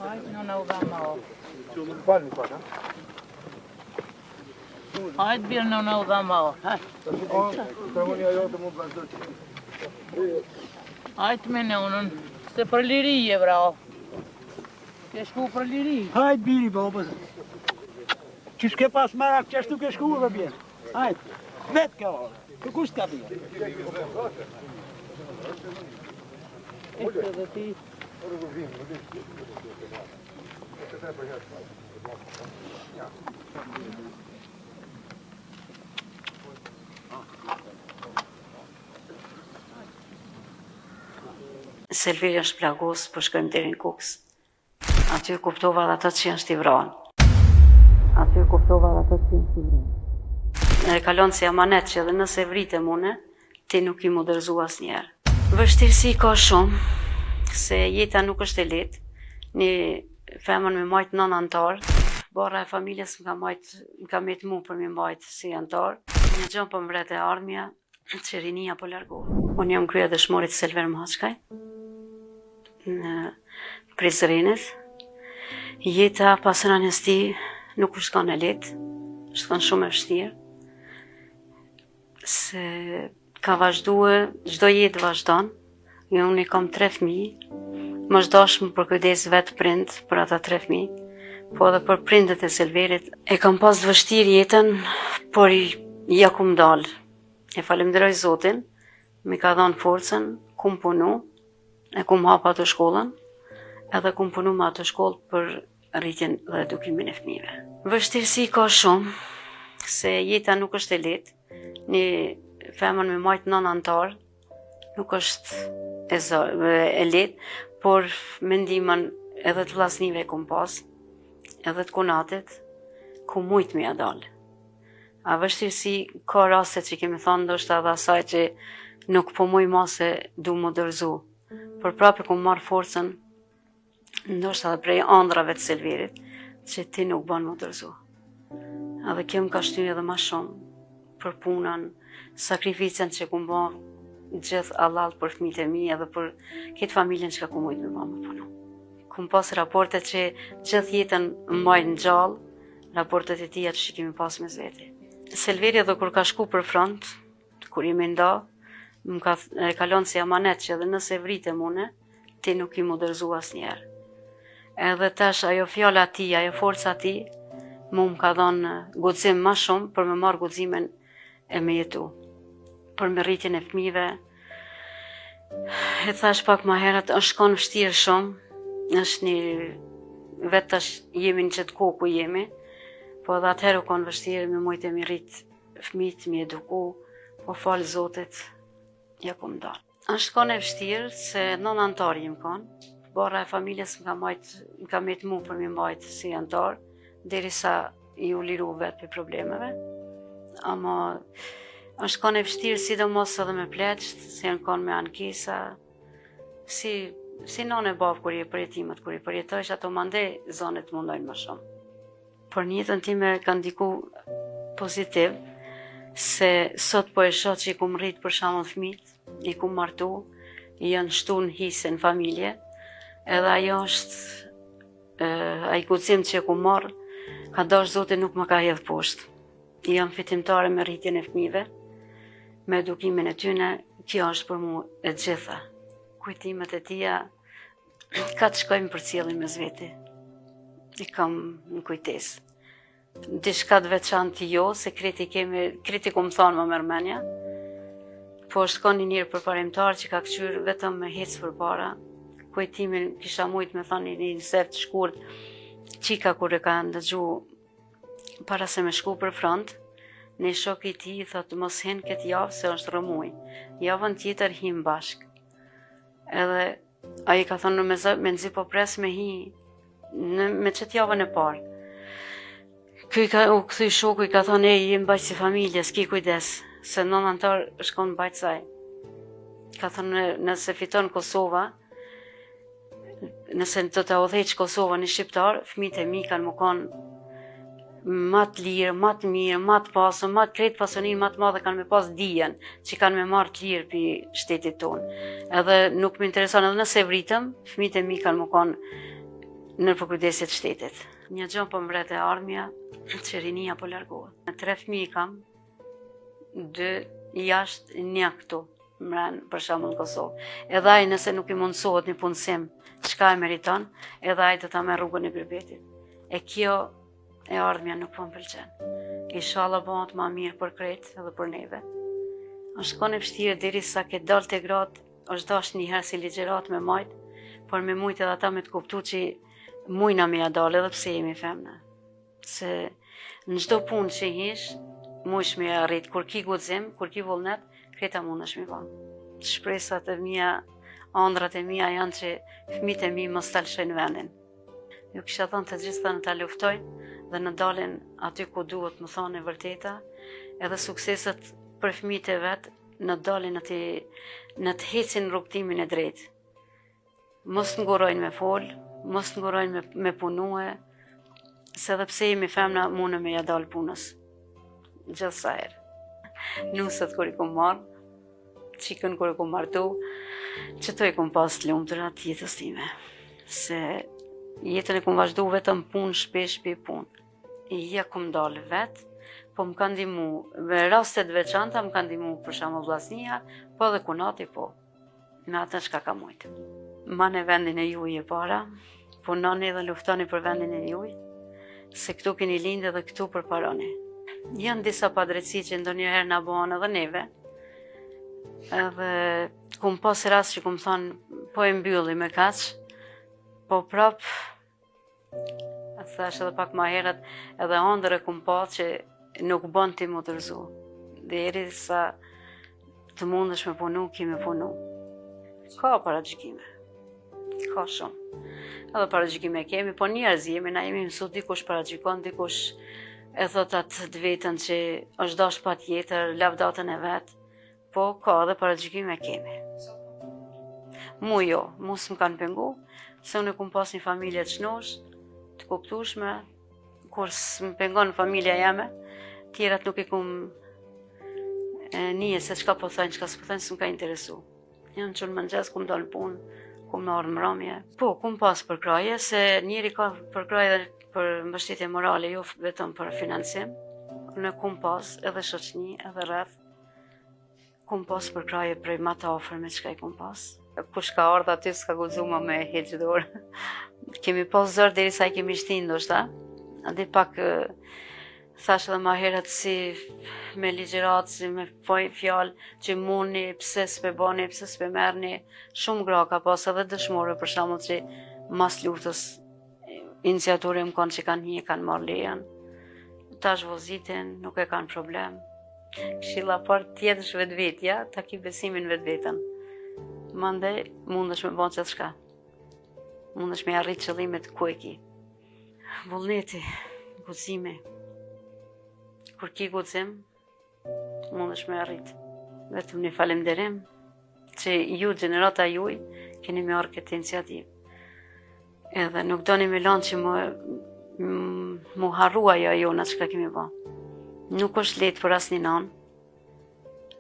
Hajtë në nëudha malo. Falni pak, ha? Hajtë birë nëudha malo. Tremonja jote mund vazhdo që. Hajtë me në unën. Se për liri e bravo. Ke shku për liri. Hajtë biri, babës. Që shke pas marak, që ashtu ke shku dhe bjerë. Hajtë, vetë ka orë. Të kusht ka bjerë. Ekte dhe ti. Selveri është plagos, po shkojmë deri në Kuks. Aty kuptova dhe ato që janë shtivran. E kalon si amanet që edhe nëse vrite mune, ti nuk i modërzu asnjëherë. Vështirësi ka shumë, se jeta nuk është e lehtë. Një femën me majtë 9 antar, barra e familjes më ka metë mu për me majtë si antar. Një gjën për mbret e ardhmja, që rinia po largohë. Unë jam krye dëshmorit Selver Mhashkaj, në Prizrenit. Jeta pas rënies tij nuk është kanë e lehtë, është kanë shumë e vështirë. Se ka vazhduar, çdo jetë vazhdon. Unë i kam 3 fëmijë. Më dashëm për kujdes vetë prind për ata 3 fëmijë, po edhe për prindët e Selverit. E kam pas vështirë jetën, por ja kum dalë. E falenderoj Zotin, mi ka dhënë forcën, kum punu, e kum hap atë shkollën, edhe kum punu me atë shkollë për rritjen dhe edukimin e fëmijëve. Vështirësi ka shumë, se jeta nuk është e lehtë. Një femën me majtë 9 antar, nuk është e lehtë, por me ndihmën edhe të vllaznive kum pas, edhe të kunatit, ku mujt me ja dalë. A vështirësi ka raste që kemi thonë ndoshta edhe asaj që nuk po muj ma se du modërzu. Por prapë ku marrë forcën, ndoshta edhe prej andrave të Selverit, që ti nuk ban modërzu. Edhe kjo më ka shtyr edhe ma shumë për punën, sakrificën që ku mba gjithë allalt për fëmijët e mi edhe për këtë familjen që ka ku mujt me ma më punu. Kum pas raportet që gjithë jetën mbajnë gjallë, raportet e tia që kemi pas me zveti. Selveri edhe kur ka shku për front, kur i me nda, më ka kalon si amanet që edhe nëse vrite mune, ti nuk i modërzu asnjëherë. Edhe tash ajo fjala ti, ajo forca ti, mu më ka dhënë guxim ma shumë për me marrë guximin e me jetu. Për me rritjen e fëmijëve. E thash pak ma herët, është kanë vështirë shumë, është një vetë tash jemi në qëtë kohë ku jemi, po edhe atëherë u kanë vështirë me mujtë e mi rritë fëmijët, mi eduku, po falë Zotit, ja ku më dalë. Është kanë e vështirë se 9 antar jem kanë, barra e familjes më ka metë mu për mi mbajtë si antar, derisa i u liru vetë për problemeve. Ama është kanë e vështirë sidomos edhe me pleqët, se janë kanë me ankesa, si nane e babë kur i e përjetimet, kur i përjetojsh, ato mande zonet mundojnë më shumë. Për njëtën time ka ndiku pozitiv, se sot po e shoh që i kum rrit për shembull fëmijët, i kum martu, i janë shtu në hise në familje, edhe ajo është ai guxim që e kum marrë, ka dash Zoti nuk më ka hedhë poshtë. I jam fitimtare me rritjen e fëmijëve, me edukimin e tyne, kjo është për mu e gjitha. Kujtimet e tia, ka të shkojmë për cilin me zveti. I kam në kujtes. Dishka të veçantë jo, se kreti ku më thonë më mërmenja, po është ka një njërë përparimtar që ka këqyrë vetëm me hecë për para. Kujtimin kisha mujtë me thonë një nësef të shkurt, qika kur e ka ndëgju para se me shku për front, në shok i ti i thotë mos hen këtë javë se është rëmuj, javën tjetër him bashk. Edhe a i ka thonë me nëzi po pres me hi me qëtë javën e parë. U këthy shoku i ka thonë e jem bajtë si familje, s'ki kujdes, se 9 antar shkon bajtë saj. Ka thonë nëse fiton Kosova, nëse të të odheq Kosova një shqiptar, fëmijët e mi kanë më konë ma të lirë, ma të mirë, ma të pasën, ma të kretë pasonin, ma të madhe kanë me pas dijen që kanë me marrë të lirë për shtetit tonë. Edhe nuk më intereson, edhe nëse vritëm, fëmijët e mi kanë më konë në përkujdesit shtetit. Një gjë po mbret e ardhmja që rinia po largohet. 3 fëmijë kam, 2 jashtë, 1 këtu, mren për shembull në Kosovë. Edhe ai nëse nuk i mundsohet një punësim, çka e meriton, edhe ai do ta merr rrugën e gërbetit. E kjo e ardhmja nuk po m'pëlqen. Inshallah bëhet më mirë për krejt edhe për neve. Është kone vështirë derisa ke dalë te gratë, është dash një herë si ligjërat me majt, por me mujt edhe ata me të kuptu që mujna me ja dalë edhe pse jemi femna. Se në çdo punë që hish, mujsh me arrit, kur ki guxim, kur ki vullnet, kreta mundesh me bën. Shpresat e mia, ëndrat e mia janë që fëmijët e mi mos talshojnë vendin. Ju kisha thënë të gjitha në ta luftojnë dhe në dalin aty ku duhet më thonë e vërteta, edhe sukseset për fëmijët e vet në dalin në të hecin rrugtimin e drejtë. Mos ngurojnë me fol, mos ngurojnë me punue, se dhe pse jemi femna mune me ja dalë punës. Gjithë sa herë. Nusët kur i kom marrë, qikën kur i kom martu, që to i kom pas të lumtura të jetës time. Se jetën e kom vazhdu vetëm punë, shpesh për punë. Ja kom dalë vetë, po më kanë ndihmu, me rastet veçanta më kanë ndihmu për shembull vllaznia, po dhe kunati po. Në atë çka ka mujt. Mane vendin e juaj e para, punoni dhe luftoni për vendin e juaj, se këtu keni lindë dhe këtu përparoni. Janë disa padrejtësi që ndonjëherë na bëhen edhe neve. Edhe kum pas rast që kum thonë po e mbylli me kaq, po prap thash edhe pak më herët, edhe ëndër e kum pa që nuk bën ti më tërzu. Derisa të mundesh me punu, kemi punu. Ka paragjykime. Ka shumë. Edhe paragjykime kemi, po njerëz jemi, na jemi mësu dikush paragjykon, dikush e thot atë të vetën që është dash pa tjetër, lavdatën e vet. Po ka edhe paragjykime kemi. Mu jo, mu s'm kanë pengu, se unë kum pas një familje të shnosh, të kuptueshme, kur s'm pengon familja jeme, tjerat nuk i kum nije se çka po thajnë, çka s'po thajnë, s'm ka interesu. Janë qënë mëngjes, kum dalë punë, kum në orë mbrëmje. Po, kum pas përkraje, se njeri ka përkraje dhe për mbështetje morale, jo vetëm për financim. Në kum pas edhe shoqni, edhe rreth. Kum pas përkraje prej ma të afërme çka i kum pas. Kush ka ardhur aty s'ka guxuar më me heq dorë. Kemi pas zor derisa i kemi shtinë ndoshta. Andi pak thash edhe ma herët si me ligjërat, si me fjalë që muni, pse s'pe bani, pse s'pe merrni. Shumë gra ka pas edhe dëshmore për shembull që mas luftës iniciatorë më kanë që kanë marrë lejen. Tash vozitin, nuk e kanë problem. Këshilla parë tjetësh vetvetja, ta ki besimin vetveten. Mandej mundesh me bën çfarë. Mundesh me arrit qëllimet ku e ki. Vullneti, guximi. Kur ki guxim, mundesh me arrit. Vetëm një falemderim që ju, gjenerata juj, keni me orë këtë iniciativë. Edhe nuk doni me lanë që mu harrua jo na çka kemi bë. Nuk është lehtë për asnjë nanë,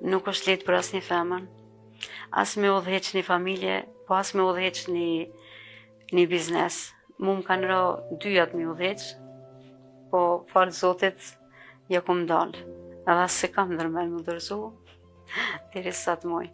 nuk është lehtë për asnjë femër, as me udhëheq një familje, po as me udhëheq një biznes. Mu më kanë rë 2 jatë me udhëheq, po falë Zotit, ja kum dalë. Edhe as se kam ndërmend më dorëzu, derisa të moj.